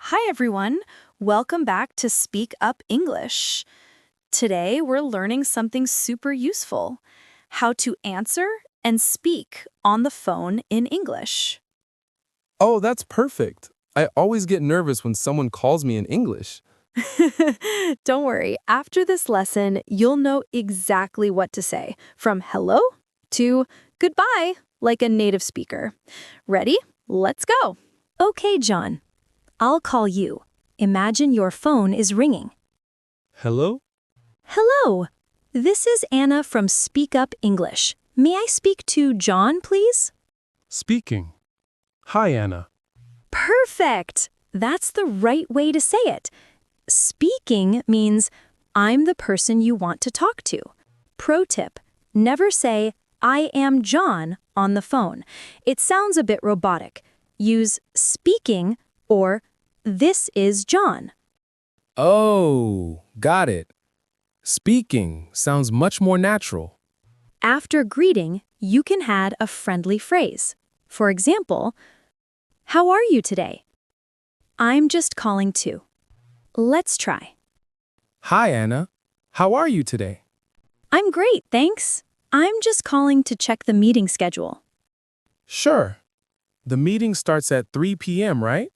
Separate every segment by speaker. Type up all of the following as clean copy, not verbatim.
Speaker 1: Hi, everyone. Welcome back to Speak Up English. Today, we're learning something super useful, how to answer and speak on the phone in English.
Speaker 2: Oh, that's perfect. I always get nervous when someone calls me in English.
Speaker 1: Don't worry, after this lesson, you'll know exactly what to say, from hello to goodbye, like a native speaker. Ready? Let's go. Okay, John. I'll call you. Imagine your phone is ringing.
Speaker 2: Hello?
Speaker 1: Hello. This is Anna from Speak Up English. May I speak to John, please?
Speaker 2: Speaking. Hi, Anna.
Speaker 1: Perfect. That's the right way to say it. Speaking means I'm the person you want to talk to. Pro tip, never say I am John on the phone. It sounds a bit robotic. Use speaking or this is John.
Speaker 2: Oh, got it. Speaking sounds much more natural.
Speaker 1: After greeting, you can add a friendly phrase. For example, how are you today? I'm just calling too. Let's try.
Speaker 2: Hi, Anna. How are you today?
Speaker 1: I'm great, thanks. I'm just calling to check the meeting schedule.
Speaker 2: Sure. The meeting starts at 3 p.m., right?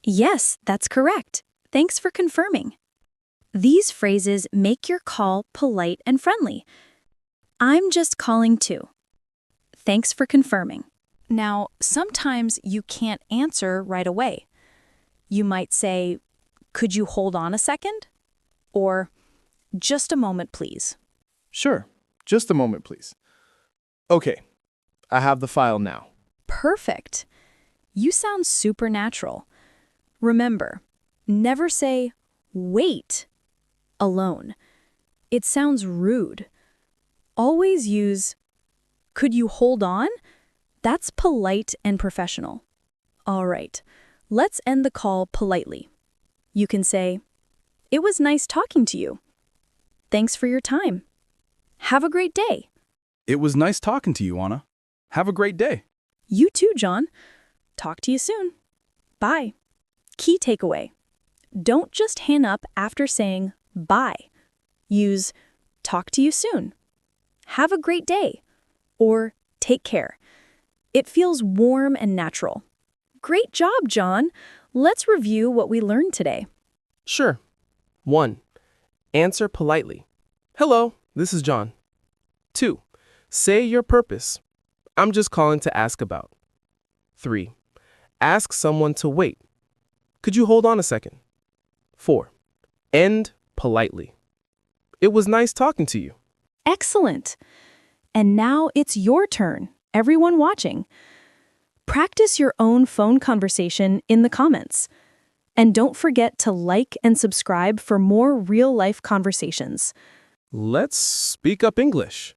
Speaker 1: Yes, that's correct. Thanks for confirming. These phrases make your call polite and friendly. I'm just calling too. Thanks for confirming. Now, sometimes you can't answer right away. You might say, could you hold on a second? Or, just a moment, please.
Speaker 3: Sure. Just a moment, please. Okay. I have the file now.
Speaker 1: Perfect. You sound super natural. Remember, never say, wait, alone. It sounds rude. Always use, could you hold on? That's polite and professional. All right, let's end the call politely. You can say, it was nice talking to you. Thanks for your time. Have a great day.
Speaker 3: It was nice talking to you, Anna. Have a great day.
Speaker 1: You too, John. Talk to you soon. Bye. Key takeaway. Don't just hang up after saying bye. Use talk to you soon. Have a great day. Or take care. It feels warm and natural. Great job, John. Let's review what we learned today.
Speaker 4: Sure. 1. Answer politely. Hello, this is John. 2. Say your purpose. I'm just calling to ask about. 3. Ask someone to wait. Could you hold on a second? 4. End politely. It was nice talking to you.
Speaker 1: Excellent. And now it's your turn, everyone watching. Practice your own phone conversation in the comments. And don't forget to like and subscribe for more real-life conversations.
Speaker 2: Let's speak up English.